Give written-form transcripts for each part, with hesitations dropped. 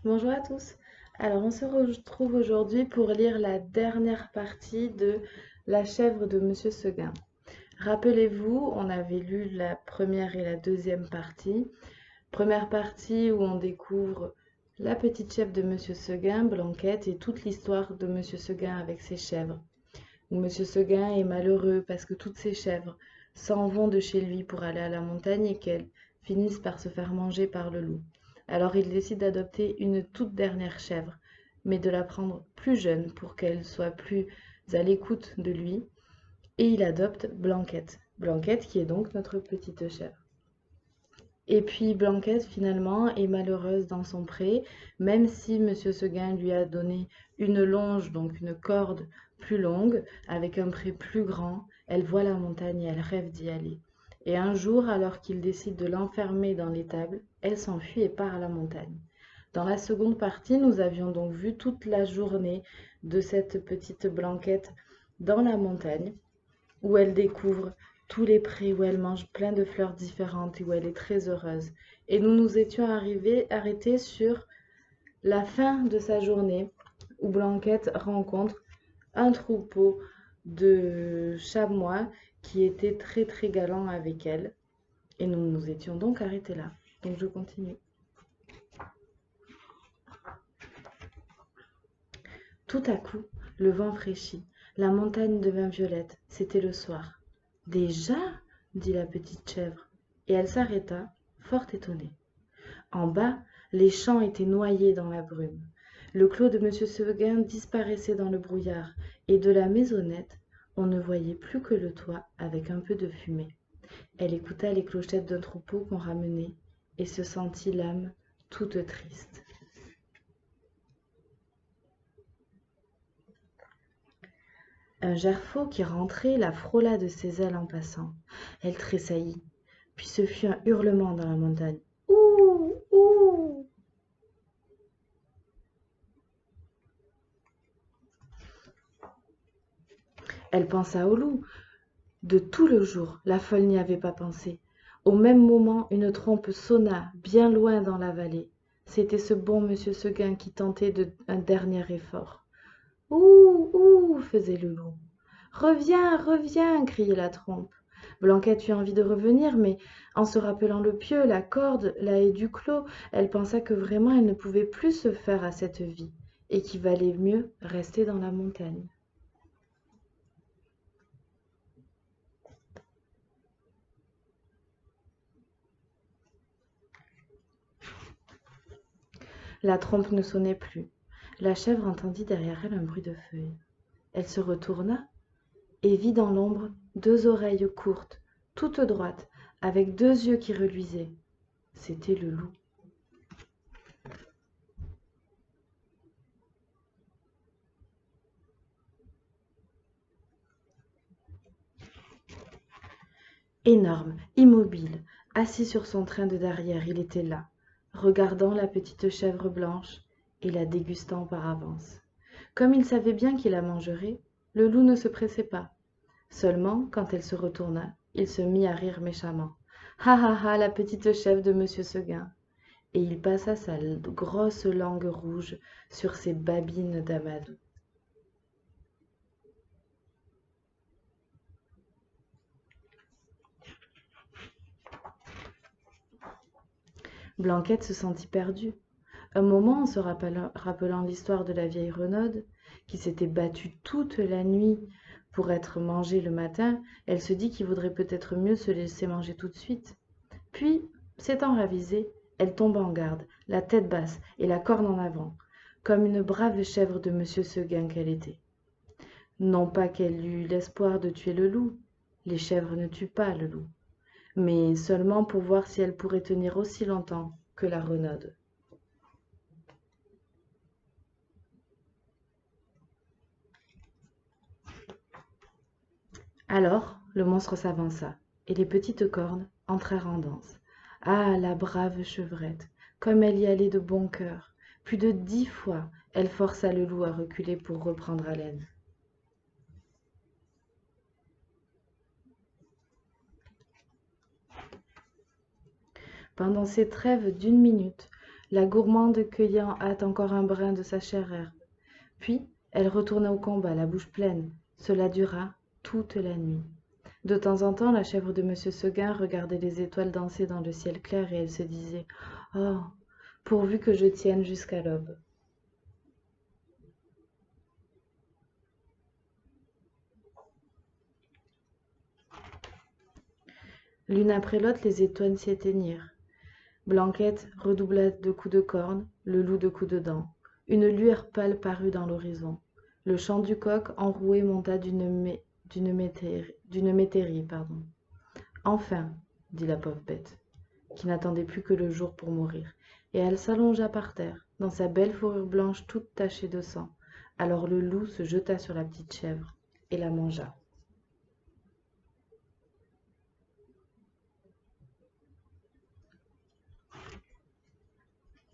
Bonjour à tous. Alors, on se retrouve aujourd'hui pour lire la dernière partie de La chèvre de Monsieur Seguin. Rappelez-vous, on avait lu la première et la deuxième partie. Première partie où on découvre la petite chèvre de Monsieur Seguin, Blanquette, et toute l'histoire de Monsieur Seguin avec ses chèvres. Où Monsieur Seguin est malheureux parce que toutes ses chèvres s'en vont de chez lui pour aller à la montagne et qu'elles finissent par se faire manger par le loup. Alors il décide d'adopter une toute dernière chèvre, mais de la prendre plus jeune pour qu'elle soit plus à l'écoute de lui. Et il adopte Blanquette. Blanquette qui est donc notre petite chèvre. Et puis Blanquette finalement est malheureuse dans son pré, même si Monsieur Seguin lui a donné une longe, donc une corde plus longue, avec un pré plus grand, elle voit la montagne et elle rêve d'y aller. Et un jour, alors qu'il décide de l'enfermer dans l'étable, elle s'enfuit et part à la montagne. Dans la seconde partie, nous avions donc vu toute la journée de cette petite Blanquette dans la montagne, où elle découvre tous les prés, où elle mange plein de fleurs différentes et où elle est très heureuse. Et nous nous étions arrêtés sur la fin de sa journée, où Blanquette rencontre un troupeau de chamois qui était très très galant avec elle. Et nous nous étions donc arrêtés là. Donc je continue. Tout à coup, le vent fraîchit, la montagne devint violette, c'était le soir. Déjà? Dit la petite chèvre, et elle s'arrêta, fort étonnée. En bas, les champs étaient noyés dans la brume. Le clos de Monsieur Seguin disparaissait dans le brouillard, et de la maisonnette, on ne voyait plus que le toit avec un peu de fumée. Elle écouta les clochettes d'un troupeau qu'on ramenait, et se sentit l'âme toute triste. Un gerfaut qui rentrait la frôla de ses ailes en passant. Elle tressaillit. Puis ce fut un hurlement dans la montagne. Ouh! Ouh! Elle pensa au loup. De tout le jour, la folle n'y avait pas pensé. Au même moment, une trompe sonna, bien loin dans la vallée. C'était ce bon monsieur Seguin qui tentait un dernier effort. Ouh! Ouh! Faisait le loup. Reviens, reviens, criait la trompe. Blanquette eut envie de revenir, mais en se rappelant le pieu, la corde, la haie du clos, elle pensa que vraiment elle ne pouvait plus se faire à cette vie, et qu'il valait mieux rester dans la montagne. La trompe ne sonnait plus. La chèvre entendit derrière elle un bruit de feuilles. Elle se retourna et vit dans l'ombre deux oreilles courtes, toutes droites, avec deux yeux qui reluisaient. C'était le loup. Énorme, immobile, assis sur son train de derrière, il était là, regardant la petite chèvre blanche et la dégustant par avance. Comme il savait bien qu'il la mangerait, le loup ne se pressait pas. Seulement, quand elle se retourna, il se mit à rire méchamment. Ha ha ha, la petite chèvre de Monsieur Seguin. Et il passa sa grosse langue rouge sur ses babines d'amadou. Blanquette se sentit perdue. Un moment, en se rappelant l'histoire de la vieille Renaude, qui s'était battue toute la nuit pour être mangée le matin, elle se dit qu'il vaudrait peut-être mieux se laisser manger tout de suite. Puis, s'étant ravisée, elle tomba en garde, la tête basse et la corne en avant, comme une brave chèvre de Monsieur Seguin qu'elle était. Non pas qu'elle eût l'espoir de tuer le loup, les chèvres ne tuent pas le loup, mais seulement pour voir si elle pourrait tenir aussi longtemps que la Renaude. Alors, le monstre s'avança, et les petites cornes entrèrent en danse. Ah, la brave chevrette, comme elle y allait de bon cœur. Plus de 10 fois, elle força le loup à reculer pour reprendre haleine. Pendant ces trêves d'1 minute, la gourmande cueillait en hâte encore un brin de sa chère herbe. Puis, elle retourna au combat, la bouche pleine. Cela dura toute la nuit. De temps en temps, la chèvre de monsieur Seguin regardait les étoiles danser dans le ciel clair et elle se disait: Oh, pourvu que je tienne jusqu'à l'aube. L'une après l'autre, les étoiles s'éteignirent. Blanquette redoubla de coups de corne, le loup de coups de dents. Une lueur pâle parut dans l'horizon. Le chant du coq enroué monta d'une métairie. Enfin, dit la pauvre bête, qui n'attendait plus que le jour pour mourir, et elle s'allongea par terre, dans sa belle fourrure blanche toute tachée de sang. Alors le loup se jeta sur la petite chèvre et la mangea.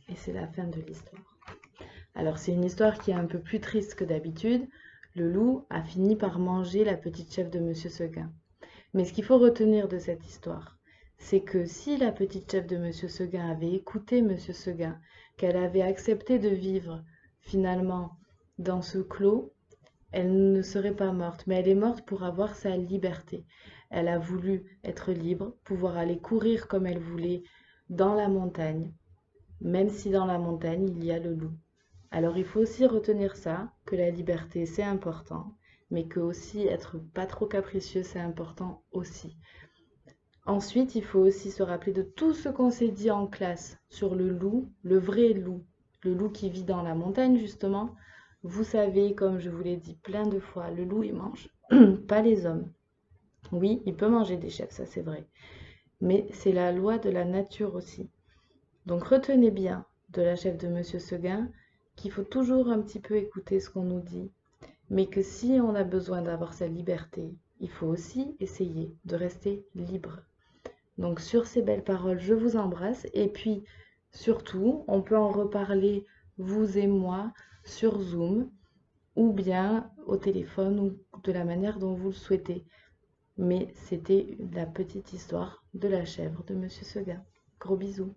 Et c'est la fin de l'histoire. Alors c'est une histoire qui est un peu plus triste que d'habitude. Le loup a fini par manger la petite chèvre de monsieur Seguin. Mais ce qu'il faut retenir de cette histoire, c'est que si la petite chèvre de monsieur Seguin avait écouté monsieur Seguin, qu'elle avait accepté de vivre finalement dans ce clos, elle ne serait pas morte, mais elle est morte pour avoir sa liberté. Elle a voulu être libre, pouvoir aller courir comme elle voulait dans la montagne, même si dans la montagne il y a le loup. Alors il faut aussi retenir ça, que la liberté c'est important, mais que aussi être pas trop capricieux c'est important aussi. Ensuite, il faut aussi se rappeler de tout ce qu'on s'est dit en classe sur le loup, le loup qui vit dans la montagne justement. Vous savez, comme je vous l'ai dit plein de fois, le loup il mange pas les hommes. Oui, il peut manger des chèvres, ça c'est vrai, mais c'est la loi de la nature aussi. Donc retenez bien de la chèvre de monsieur Seguin qu'il faut toujours un petit peu écouter ce qu'on nous dit, mais que si on a besoin d'avoir sa liberté, il faut aussi essayer de rester libre. Donc sur ces belles paroles, je vous embrasse et puis surtout, on peut en reparler, vous et moi, sur Zoom ou bien au téléphone ou de la manière dont vous le souhaitez. Mais c'était la petite histoire de la chèvre de monsieur Seguin. Gros bisous.